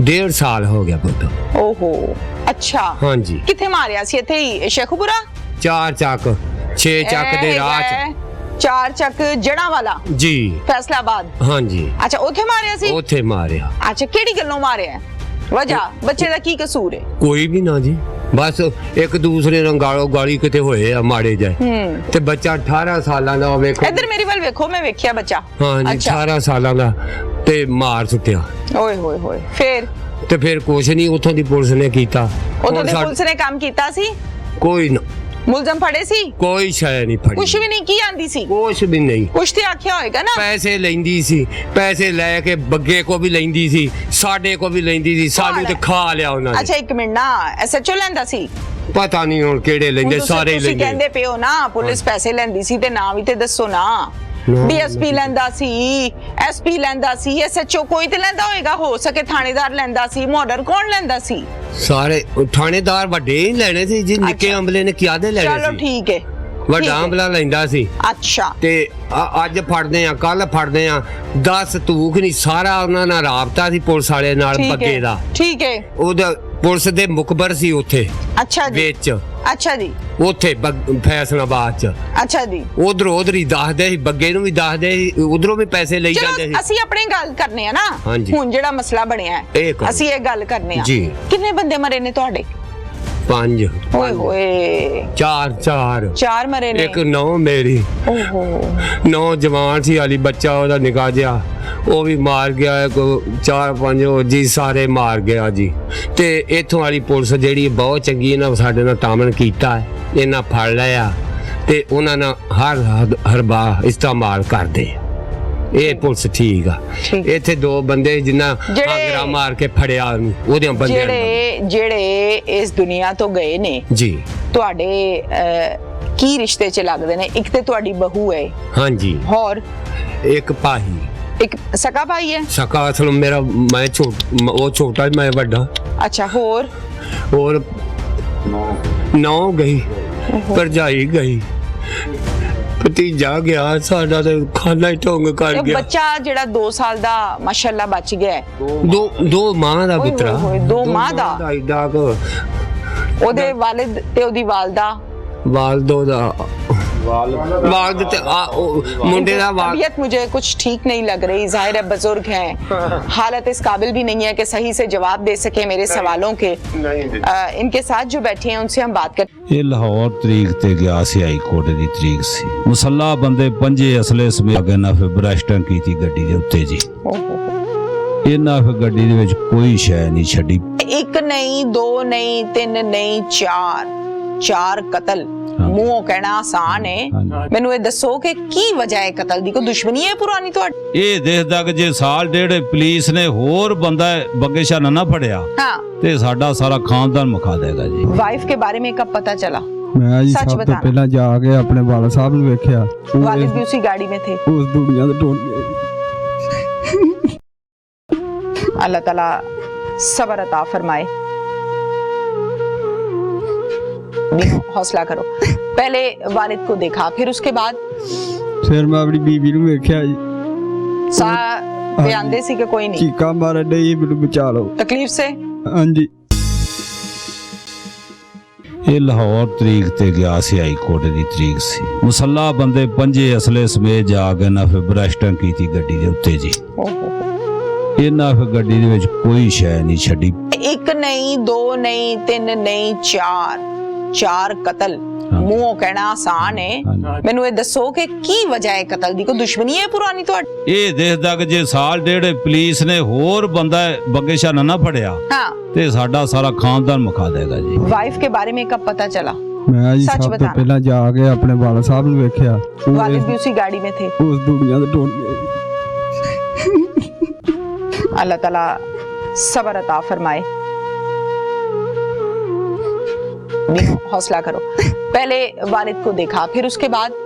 1.5 ਸਾਲ ਹੋ ਗਿਆ ਪੁੱਤ। ਓਹੋ ਅੱਛਾ ਹਾਂਜੀ ਕਿੱਥੇ ਮਾਰਿਆ ਸੀ? ਇੱਥੇ ਹੀ ਸ਼ੇਖੂਪੁਰਾ? 4 ਚੱਕ 6 ਚੱਕ ਦੇ ਰਾਹ ਚ 4 ਚੱਕ ਜੜਾਂ ਵਾਲਾ ਜੀ। ਫੈਸਲਾਬਾਦ? ਹਾਂਜੀ ਅੱਛਾ ਉੱਥੇ ਮਾਰਿਆ ਸੀ? ਉੱਥੇ ਮਾਰਿਆ। ਅੱਛਾ ਕਿਹੜੀ ਗੱਲੋਂ ਮਾਰਿਆ? ਵਜ੍ਹਾ ਬੱਚੇ ਦਾ ਕੀ ਕਸੂਰ ਹੈ? ਕੋਈ ਵੀ ਨਾ ਜੀ, ਬਸ ਇੱਕ ਦੂਸਰੇ ਨਾਲ ਗਾਲੋ ਗਾਲੀ ਕਿਤੇ ਹੋਏ ਆ ਮਾੜੇ ਜਾਏ ਤੇ ਬੱਚਾ 18 ਸਾਲਾਂ ਦਾ ਵੇਖੋ। ਇੱਧਰ ਮੇਰੀ ਵੱਲ ਵੇਖੋ, ਮੈਂ ਵੇਖਿਆ ਬੱਚਾ। ਹਾਂਜੀ 18 ਸਾਲਾਂ ਦਾ ਤੇ ਮਾਰ ਸੁੱਟਿਆ। ਓਏ ਹੋਏ ਹੋਏ। ਫਿਰ ਤੇ ਫਿਰ ਕੁਛ ਨਹੀਂ ਉੱਥੋਂ ਦੀ ਪੁਲਿਸ ਨੇ ਕੀਤਾ। ਉਦੋਂ ਦੀ ਪੁਲਿਸ ਨੇ ਕੰਮ ਕੀਤਾ ਸੀ? ਕੋਈ ਨਾ, ਮੁਲਜ਼ਮ ਫੜੇ ਸੀ? ਕੋਈ ਸ਼ੈ ਨਹੀਂ ਫੜੀ। ਕੁਛ ਵੀ ਨਹੀਂ। ਕੀ ਆਂਦੀ ਸੀ? ਕੁਛ ਵੀ ਨਹੀਂ। ਕੁਛ ਤੇ ਆਖਿਆ ਹੋਏਗਾ ਨਾ। ਪੈਸੇ ਲੈਂਦੀ ਸੀ, ਪੈਸੇ ਲੈ ਕੇ ਬੱਗੇ ਕੋ ਵੀ ਲੈਂਦੀ ਸੀ, ਸਾਡੇ ਕੋ ਵੀ ਲੈਂਦੀ ਸੀ, ਸਾਨੂੰ ਤੇ ਖਾ ਲਿਆ ਉਹਨਾਂ ਨੇ। ਅੱਛਾ ਇੱਕ ਮਿੰਟ ਨਾ, ਐਸਐਚਓ ਲੈਂਦਾ ਸੀ? ਪਤਾ ਨਹੀਂ ਹੁਣ ਕਿਹੜੇ ਲੈਂਦੇ, ਸਾਰੇ ਹੀ ਤੁਸੀਂ ਲੈਂਦੇ। ਕਹਿੰਦੇ ਪਿਓ ਨਾ ਪੁਲਿਸ ਪੈਸੇ ਲੈਂਦੀ ਸੀ ਤੇ ਨਾਂ ਵੀ ਤੇ ਦੱਸੋ ਨਾ। ਡੀਐਸਪੀ ਲੈਂਦਾ ਸੀ, ਐਸਪੀ ਲੈਂਦਾ ਸੀ, ਐਸਐਚਓ ਕੋਈ ਤੇ ਲੈਂਦਾ ਹੋਏਗਾ, ਹੋ ਸਕੇ ਥਾਣੇਦਾਰ ਲੈਂਦਾ ਸੀ, ਮੋਡਰ ਕੌਣ ਲੈਂਦਾ ਸੀ? ਸਾਰੇ ਥਾਣੇਦਾਰ ਵੱਡੇ ਹੀ ਲੈਣੇ ਸੀ ਜੀ, ਨਿੱਕੇ ਅੰਬਲੇ ਨੇ ਕਿਆ ਦੇ ਲੈਣੇ ਚਲੋ ਸੀ। ਠੀਕ ਹੈ। ਵੱਡਾ ਅੰਬਲਾ ਲੈਂਦਾ ਸੀ। ਅੱਛਾ ਤੇ ਅੱਜ ਫੜਦੇ ਆ, ਕੱਲ ਫੜਦੇ ਆ, 10 ਤੂਕ ਨਹੀਂ, ਸਾਰਾ ਉਹਨਾਂ ਨਾਲ ਰਾਬਤਾ ਸੀ ਪੁਲਿਸ ਵਾਲੇ ਨਾਲ ਠੀਕ ਬੱਗੇ ਹੈ ਦਾ। ਠੀਕ ਹੈ। ਉਹਦਾ ਪੁਲਿਸ ਦੇ ਮੁਖਬਰ ਸੀ ਉੱਥੇ ਅੱਛਾ ਜੀ। ਵਿੱਚ ਅੱਛਾ ਜੀ। ਉੱਥੇ ਫੈਸਲਾਬਾਦ ਚ। ਅੱਛਾ ਜੀ। ਉਧਰ ਹੀ ਦੱਸਦੇ ਸੀ, ਬੱਗੇ ਨੂੰ ਵੀ ਦੱਸਦੇ ਸੀ, ਉਧਰੋਂ ਵੀ ਪੈਸੇ ਲਈ ਜਾਂਦੇ ਚਲੋ ਸੀ। ਅਸੀਂ ਆਪਣੀ ਗੱਲ ਕਰਨੇ ਆ ਨਾ। ਹਾਂਜੀ। ਹੁਣ ਜਿਹੜਾ ਮਸਲਾ ਬਣਿਆ ਇਹ ਹੈ ਕਰੋ। ਅਸੀਂ ਇਹ ਗੱਲ ਕਰਨੇ ਆ। ਜੀ। ਕਿੰਨੇ ਬੰਦੇ ਮਰੇ ਨੇ ਤੁਹਾਡੇ? 5 ਓਏ ਹੋਏ 4 4 ਮਰੇ ਨੇ। ਇੱਕ 9 ਮੇਰੀ। ਓਹੋ 9 ਜਵਾਨ ਸੀ, ਹਾਲੀ ਬੱਚਾ ਉਹਦਾ ਨਿਕਾ ਜਿਹਾ, ਉਹ ਵੀ ਮਾਰ ਗਿਆ। 4-5 ਜੀ ਸਾਰੇ ਮਾਰ ਗਿਆ ਜੀ। ਤੇ ਇੱਥੋਂ ਵਾਲੀ ਪੁਲਿਸ ਜਿਹੜੀ ਬਹੁਤ ਚੰਗੀ, ਇਹਨਾਂ ਸਾਡੇ ਨਾਲ ਤਾਮਨ ਕੀਤਾ, ਇਹਨਾਂ ਫੜ ਲਿਆ ਤੇ ਉਹਨਾਂ ਨਾਲ ਹਰ ਬਾਰ ਇਸਤੇਮਾਲ ਕਰਦੇ। ਇਹ ਪੁਲਿਸ ਠੀਕ ਆ। ਠੀਕ। ਇੱਥੇ 2 ਬੰਦੇ ਜਿੰਨਾ ਜਿਹੜੇ- ਆਗਰਾ ਮਾਰ ਕੇ ਫੜਿਆ ਉਹਦੇ ਬੰਦਿਆਂ ਨੂੰ। ਜਿਹੜੇ ਇਸ ਦੁਨੀਆ ਤੋਂ ਗਏ ਨੇ ਜੀ ਤੁਹਾਡੇ ਕੀ ਰਿਸ਼ਤੇ ਚ ਲੱਗਦੇ ਨੇ? ਇੱਕ ਤੇ ਤੁਹਾਡੀ ਬਹੂ ਹੈ, ਹਾਂਜੀ, ਹੋਰ ਇੱਕ ਭਾਈ, ਇੱਕ ਸਕਾ ਭਾਈ ਹੈ। ਸਕਾ ਅਸਲ ਮੇਰਾ, ਮੈਂ ਉਹ ਛੋਟਾ ਮੈਂ ਵੱਡਾ। ਅੱਛਾ ਹੋਰ? ਹੋਰ 9 ਗਈ, ਭਰਜਾਈ ਗਈ, ਭਤੀਜਾ ਗਿਆ ਸਾਡਾ ਤੇ ਖਾਨਾ ਹੀ ਢੋਂਗ ਕਰ ਇਹ ਗਿਆ। ਬੱਚਾ ਜਿਹੜਾ 2 ਸਾਲ ਦਾ ਮਾਸ਼ਾਅੱਲਾ ਬਚ ਗਿਆ ਹੈ। ਦੋ ਮਾਂ ਦਾ ਓਏ ਪੁੱਤਰਾ। ਹੋਏ ਹੋਏ, ਦੋ ਮਾਂ ਦਾ। ਏਡਾ ਕੁ ਉਹਦੇ ਵਾਲਿਦ ਤੇ ਉਹਦੀ ਵਾਲਦਾ, ਵਾਲਦੋ ਦਾ वालद ते मुंडे दा तबीयत मुझे कुछ ठीक नहीं लग रही। जाहिर है बुजुर्ग हैं, हालत इस काबिल भी नहीं है कि सही से जवाब दे सके मेरे सवालों के। इनके साथ जो बैठे हैं उनसे हम बात करते। ਇਹ ਲਾਹੌਰ ਤਰੀਕ ਤੇ ਗਿਆ ਸੀ, ਹਾਈ ਕੋਰਟ ਦੀ ਤਰੀਕ ਸੀ। ਮੁਸੱਲਾ ਬੰਦੇ 5 ਅਸਲੇ ਸਮੇਤ ਅਗੇ ਨਾ ਫਿਰ ਬਰੈਸਟਾਂ ਕੀਤੀ ਗੱਡੀ ਦੇ ਉੱਤੇ ਜੀ। ਇਹਨਾਂ ਫਿਰ ਗੱਡੀ ਦੇ ਵਿੱਚ ਕੋਈ ਸ਼ੈ ਨਹੀਂ ਛੱਡੀ। 1 नहीं 2 नहीं 3 नहीं 4 ਕਤਲ। ਮੂੰਹੋਂ ਕਹਿਣਾ ਆਸਾਨ ਹੈ, ਮੈਨੂੰ ਇਹ ਦੱਸੋ ਕਿ ਕੀ ਵਜ੍ਹਾ ਹੈ ਕਤਲ ਦੀ? ਕੋਈ ਦੁਸ਼ਮਣੀ ਹੈ ਪੁਰਾਣੀ ਤੁਹਾਡੀ? ਇਹ ਦੇਖਦਾ ਕਿ ਜੇ ਸਾਲ ਡੇਢ ਪੁਲਿਸ ਨੇ ਹੋਰ ਬੰਦਾ ਬੱਗੇ ਸ਼ਾਹ ਨਾ ਫੜਿਆ हाँ ਤੇ ਸਾਡਾ ਸਾਰਾ ਖਾਨਦਾਨ ਮੁਕਾ ਦੇਗਾ ਜੀ। वाइफ के बारे में कब पता चला? ਮੈਂ ਜੀ ਸੱਚ ਸਭ ਤੋਂ ਬਤਾਨਾ। ਪਹਿਲਾਂ ਜਾ ਕੇ ਆਪਣੇ ਵਾਲਾ ਸਾਹਿਬ ਨੂੰ ਵੇਖਿਆ। ਉਹ वालिद भी उसी गाड़ी में थे। ਉਸ ਦੁਨੀਆ ਤੋਂ ਟੁੱਟ ਗਏ। अल्लाह ताला सब्र अता फरमाए। हौसला करो। पहले वालिद को देखा, फिर उसके बाद ਫਿਰ ਮੈਂ ਆਪਣੀ ਬੀਬੀ ਨੂੰ ਵੇਖਿਆ ਜੀ, सा आंदे सी कि कोई नहीं ਚੀਕਾਂ ਮਾਰਨ ਡਈ, ਮੈਨੂੰ ਬਚਾ ਲਓ। तकलीफ से। ਹਾਂਜੀ ਇਹ ਲਾਹੌਰ ਤਰੀਕ ਤੇ ਗਿਆ ਸੀ, ਹਾਈ ਕੋਰਟ ਦੀ ਤਰੀਕ ਸੀ। ਮੁਸੱਲਾ ਬੰਦੇ 5 ਅਸਲੇ ਸਮੇਤ ਜਾ ਕੇ ਨਾ ਫਿਰ ਬਰੈਸਟਾਂ ਕੀਤੀ ਗੱਡੀ ਦੇ ਉੱਤੇ ਜੀ। ਇਹਨਾਂ ਫਿਰ ਗੱਡੀ ਦੇ ਵਿੱਚ ਕੋਈ ਸ਼ੈ ਨਹੀਂ ਛੱਡੀ। 1 नहीं 2 नहीं 3 नहीं 4 ਕਤਲ। ਮੂੰਹੋਂ ਕਹਿਣਾ ਆਸਾਨ ਹੈ, ਮੈਨੂੰ ਇਹ ਦੱਸੋ ਕਿ ਕੀ ਵਜ੍ਹਾ ਹੈ ਕਤਲ ਦੀ? ਕੋਈ ਦੁਸ਼ਮਣੀ ਹੈ ਪੁਰਾਣੀ ਤੁਹਾਡੀ? ਇਹ ਦੇਖਦਾ ਕਿ ਜੇ ਸਾਲ ਡੇਢ ਪੁਲਿਸ ਨੇ ਹੋਰ ਬੰਦਾ ਬੱਗੇ ਸ਼ਾਹ ਨਾ ਫੜਿਆ हाँ ਤੇ ਸਾਡਾ ਸਾਰਾ ਖਾਨਦਾਨ ਮੁਕਾ ਦੇਗਾ ਜੀ। वाइफ के बारे में कब पता चला? ਮੈਂ ਜੀ ਸੱਚ ਸਭ ਤੋਂ ਬਤਾਨਾ। ਪਹਿਲਾਂ ਜਾ ਕੇ ਆਪਣੇ ਵਾਲਾ ਸਾਹਿਬ ਨੂੰ ਵੇਖਿਆ। ਉਹ वालिद भी उसी गाड़ी में थे। ਉਸ ਦੁਨੀਆ ਤੋਂ ਟੁੱਟ ਗਏ। अल्लाह ताला सब्र अता फरमाए। हौसला करो। पहले वालिद को देखा, फिर उसके बाद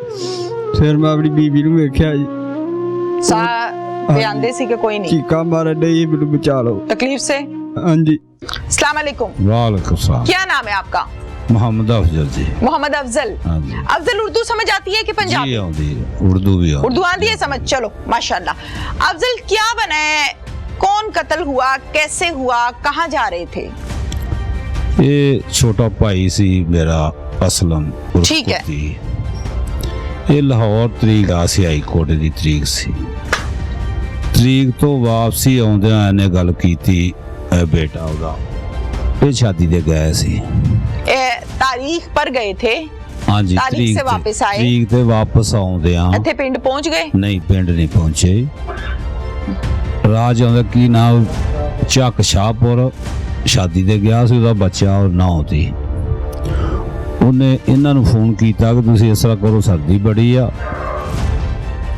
ਫਿਰ ਮੈਂ ਆਪਣੀ ਬੀਬੀ ਨੂੰ ਵੇਖਿਆ ਜੀ, सा आंदे सी कि कोई नहीं ਚੀਕਾਂ ਮਾਰਨ ਡਈ, ਮੈਨੂੰ ਬਚਾ ਲਓ। तकलीफ से। ਹਾਂਜੀ अस्सलाम वालेकुम। वालेकुम सलाम। क्या नाम है आपका? मोहम्मद अफजल जी। मोहम्मद अफजल। हाँ जी। अफजल उर्दू समझ आती है कि जी पंजाबी? आउंदी है, उर्दू भी आउंदी उर्दू आती है समझ? चलो माशाल्लाह। अफजल क्या बना है, कौन कौन कत्ल हुआ, कैसे हुआ, कहाँ जा रहे थे? ਇਹ ਛੋਟਾ ਭਾਈ ਸੀ ਮੇਰਾ ਅਸਲਮ ਉਰਫ ਠੀਕ ਹੈ। ਕੁੱਤੀ। ਇਹ ਲਾਹੌਰ ਤਰੀਕ ਆ ਸੀ ਹਾਈ ਕੋਰਟ ਦੀ ਤਰੀਕ ਸੀ। ਤਰੀਕ ਤੋਂ ਵਾਪਸੀ ਆਉਂਦਿਆਂ ਇਹਨੇ ਗੱਲ ਕੀਤੀ ਇਹ ਬੇਟਾ ਉਹਦਾ ਇਹ ਸ਼ਾਦੀ ਦੇ ਗਏ ਸੀ। तारीख पर गए थे, ਹਾਂਜੀ ਤਾਰੀਖ ਸੇ ਵਾਪਸ ਆਏ। ਤਰੀਕ ਤੇ ਵਾਪਸ ਆਉਂਦਿਆਂ ਇੱਥੇ ਪਿੰਡ ਪਹੁੰਚ ਗਏ? ਨਹੀਂ ਪਿੰਡ ਨਹੀਂ ਪਹੁੰਚੇ। ਰਾਜ ਆਉਂਦਾ ਕੀ ਨਾਮ ਚੱਕ ਸ਼ਾਹਪੁਰ ਸ਼ਾਦੀ ਤੇ ਗਿਆ ਸੀ, ਉਹਦਾ ਬੱਚਾ ਔਰ ਨਾ ਹੁੰਦੀ। ਉਹਨੇ ਇਹਨਾਂ ਨੂੰ ਫੋਨ ਕੀਤਾ ਕਿ ਤੁਸੀਂ ਇਸ ਤਰ੍ਹਾਂ ਕਰੋ, ਸਰਦੀ ਬੜੀ ਆ,